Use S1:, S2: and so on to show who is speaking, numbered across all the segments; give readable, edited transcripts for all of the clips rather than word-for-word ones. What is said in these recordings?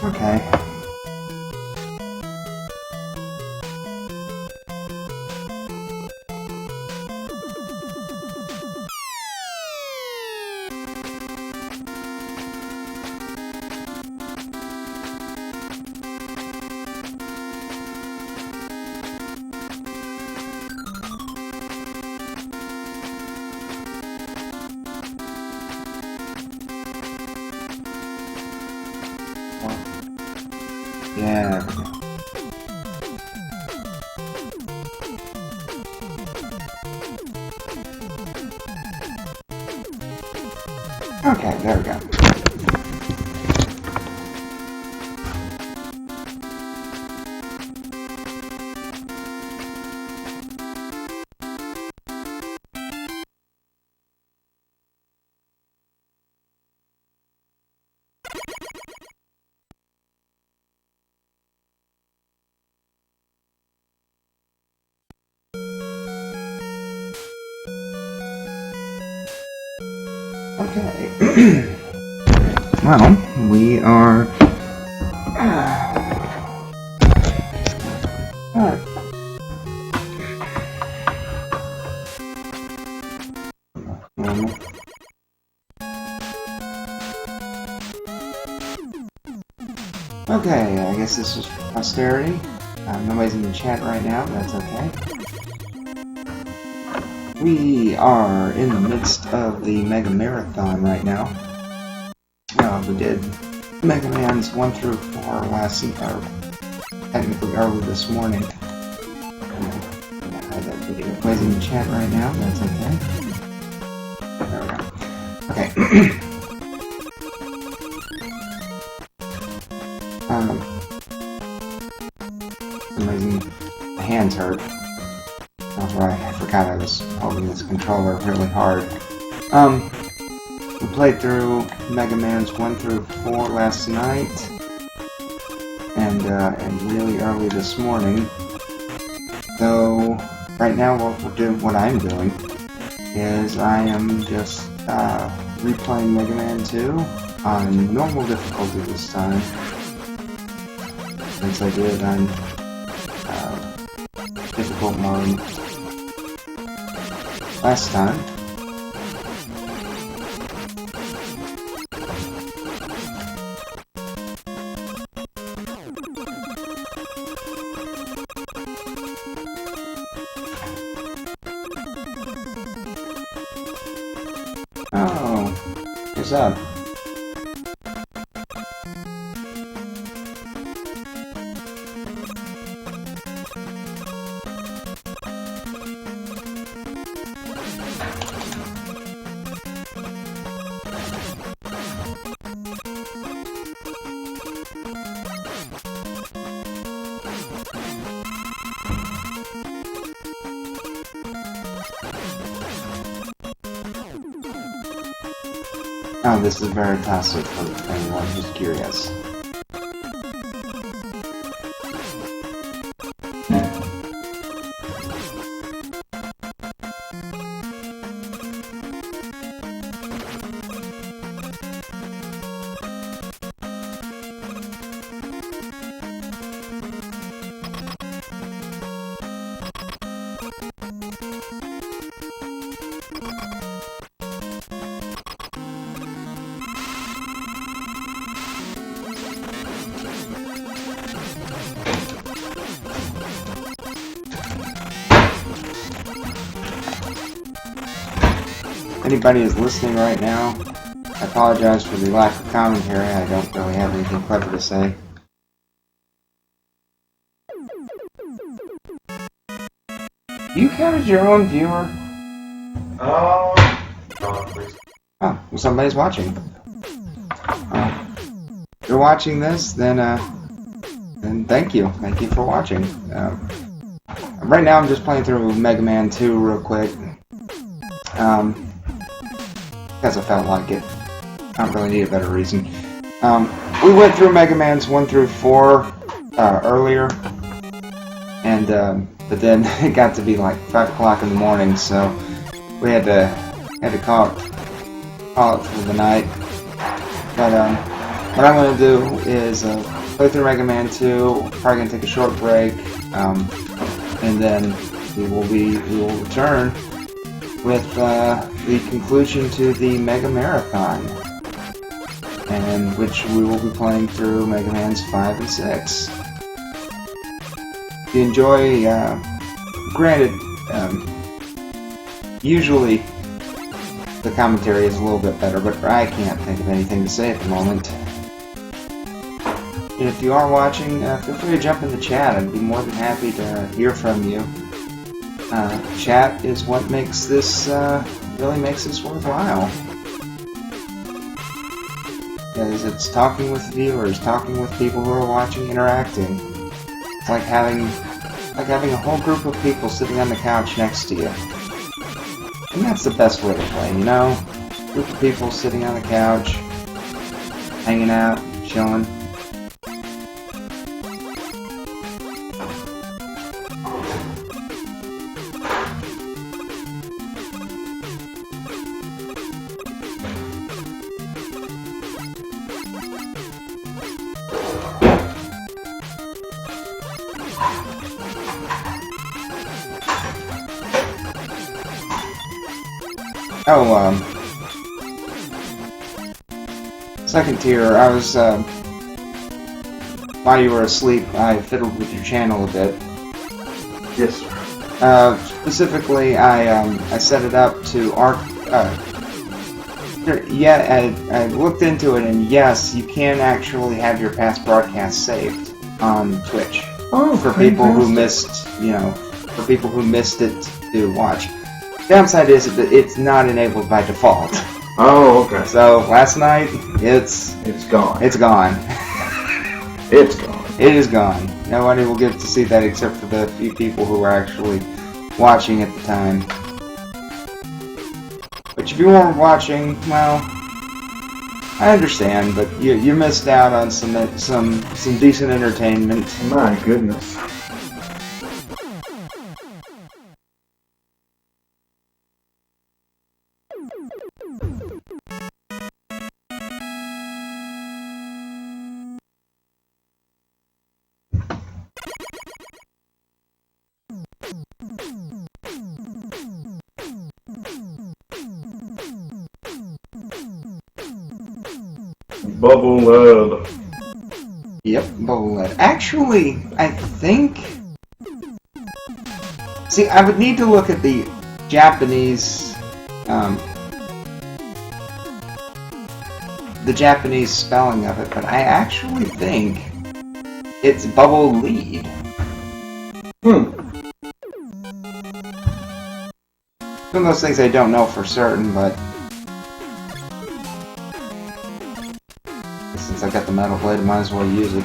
S1: Okay. Yeah. Okay, there we go. Okay. Well, we are. Alright. Okay, I guess this is posterity. Nobody's in the chat right now, but that's okay. We are in the midst of the Mega Marathon right now. We did Mega Man's 1 through 4 last or technically early this morning. I had that video. Nobody's in the chat right now, but that's okay. There we go. Okay. For some reason, my hands hurt. That's why I forgot I was holding this controller really hard. We played through Mega Man's 1 through 4 last night, and really early this morning. So right now, what I'm doing is I am just replaying Mega Man 2 on normal difficulty this time, since I did on difficult mode last time. Oh, what's up? Oh, this is Veritasic for anyone who's curious. Anybody who's listening right now, I apologize for the lack of commentary. I don't really have anything clever to say. Do you count as your own viewer?
S2: No, please.
S1: Oh, well, somebody's watching. If you're watching this, then thank you. Thank you for watching. Right now I'm just playing through Mega Man 2 real quick. Because I felt like it. I don't really need a better reason. We went through Mega Man's 1 through 4 earlier, and but then it got to be like 5 o'clock in the morning, so we had to call it for the night. But what I'm going to do is play through Mega Man 2. Probably gonna take a short break, and then we will return with the conclusion to the Mega Marathon, and which we will be playing through Mega Man's 5 and 6. If you enjoy, granted, usually the commentary is a little bit better, but I can't think of anything to say at the moment. And if you are watching, feel free to jump in the chat. I'd be more than happy to hear from you. Chat is what makes this, really makes this worthwhile. Because it's talking with viewers, talking with people who are watching, interacting. It's like having a whole group of people sitting on the couch next to you. And that's the best way to play, you know? A group of people sitting on the couch, hanging out, chilling. Oh, second tier, I was, while you were asleep, I fiddled with your channel a bit.
S2: Yes, sir.
S1: Specifically, I set it up to I looked into it, and yes, you can actually have your past broadcasts saved on Twitch.
S2: Oh,
S1: for people who missed, you know, for people who missed it to watch. Downside is that it's not enabled by default.
S2: Oh, okay.
S1: So last night, it's
S2: gone.
S1: It's gone.
S2: It's gone.
S1: It is gone. Nobody will get to see that except for the few people who were actually watching at the time. But if you weren't watching, well, I understand. But you missed out on some decent entertainment.
S2: My goodness. Bubble Lab.
S1: Yep, Bubble Lab. Actually, I think... See, I would need to look at the Japanese... the Japanese spelling of it, but I actually think it's Bubble Lead. Some of those things I don't know for certain, but... Since I got the metal blade, I might as well use it.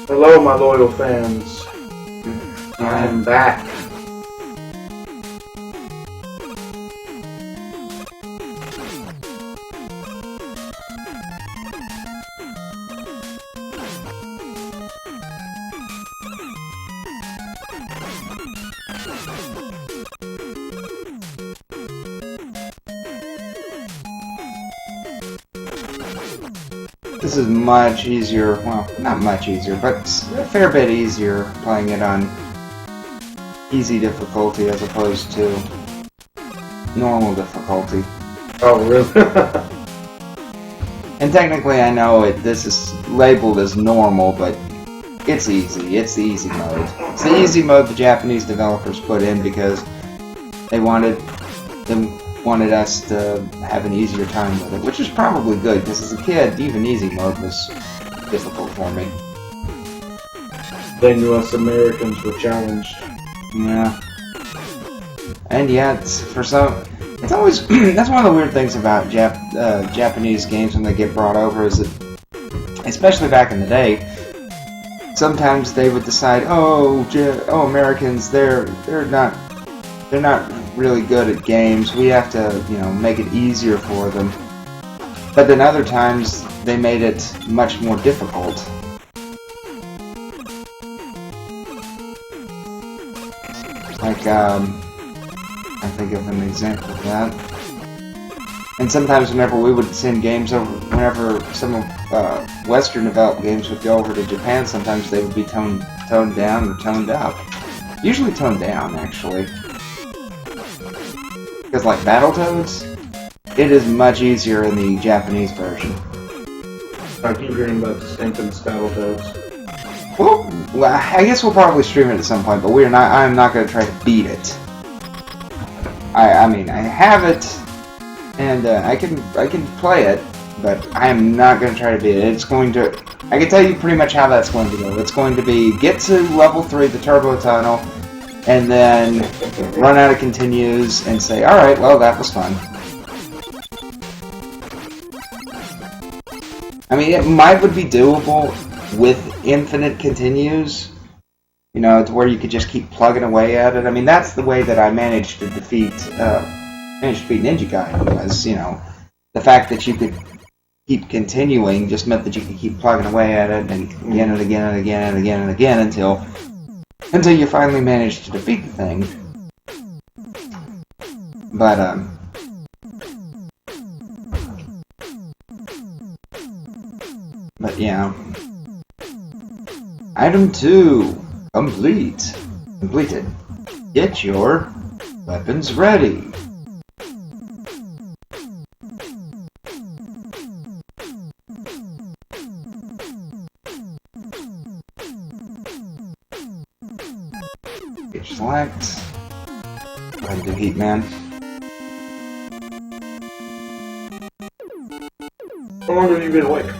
S2: Hello, my loyal fans. I am back.
S1: This is much easier, well, not much easier, but a fair bit easier playing it on easy difficulty as opposed to normal difficulty.
S2: Oh, really?
S1: And technically I know this is labeled as normal, but it's easy. It's the easy mode. It's the easy mode the Japanese developers put in because they wanted us to have an easier time with it, which is probably good, because as a kid, even easy mode was difficult for me.
S2: They knew us Americans were challenged.
S1: Yeah. And yet, it's always, that's one of the weird things about Japanese games when they get brought over, is that, especially back in the day, sometimes they would decide, oh, Americans, they're not really good at games. We have to, you know, make it easier for them. But then other times they made it much more difficult. Like, I think of an example of that. And sometimes whenever we would send games over, whenever some of Western developed games would go over to Japan, sometimes they would be toned down or toned up. Usually toned down, actually. Because like Battletoads, it is much easier in the Japanese version.
S2: I keep hearing about this infamous Battletoads.
S1: Well, I guess we'll probably stream it at some point, but we're not. I'm not going to try to beat it. I mean, I have it, and I can play it, but I am not going to try to beat it. It's going to. I can tell you pretty much how that's going to go. It's going to be get to level 3, the Turbo Tunnel, and then run out of continues and say, all right, well, that was fun. I mean, it would be doable with infinite continues, you know, to where you could just keep plugging away at it. I mean, that's the way that I managed to defeat Ninja Gaiden, was, you know, the fact that you could keep continuing just meant that you could keep plugging away at it and again and again and again and again and again until you finally managed to defeat the thing. But yeah. Item 2. Completed. Get your weapons ready. Get select. Go ahead and do Heatman.
S2: How long have you been awake?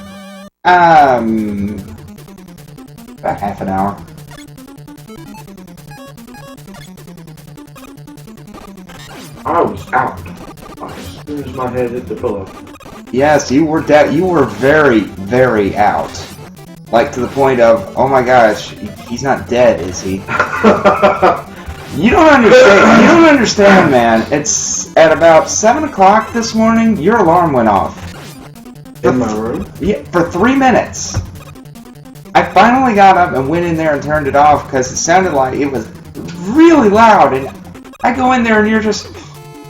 S1: About half an hour.
S2: I was out as soon as my head hit the pillow.
S1: Yes, you were very, very out. Like to the point of, oh my gosh, he's not dead, is he? You don't understand. You don't understand, man. It's at about 7 o'clock this morning. Your alarm went off.
S2: In my room?
S1: Yeah, for 3 minutes. I finally got up and went in there and turned it off because it sounded like it was really loud. And I go in there and you're just...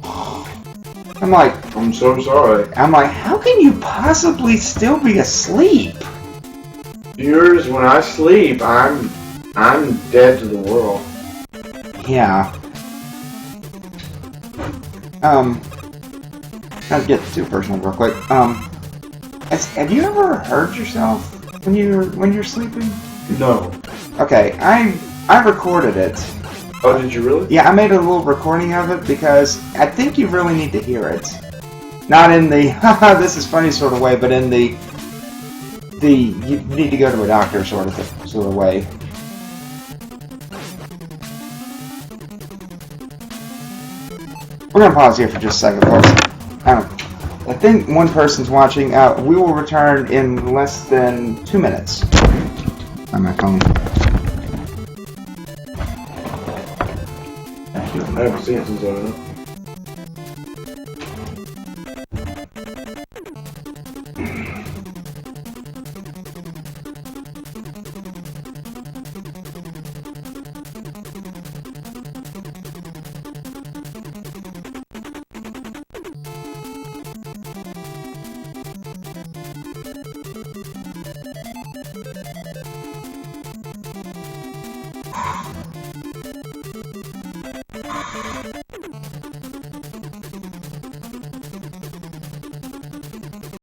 S1: I'm like...
S2: I'm so sorry.
S1: I'm like, how can you possibly still be asleep?
S2: Viewers, when I sleep, I'm dead to the world.
S1: Yeah. I'll get too personal real quick. Have you ever hurt yourself when you're sleeping?
S2: No.
S1: Okay, I recorded it.
S2: Oh, did you really?
S1: Yeah, I made a little recording of it because I think you really need to hear it. Not in the haha, this is funny sort of way, but in the you need to go to a doctor sort of way. We're gonna pause here for just a second, folks. I think one person's watching. We will return in less than 2 minutes. On my phone.
S2: I haven't seen it since I don't know.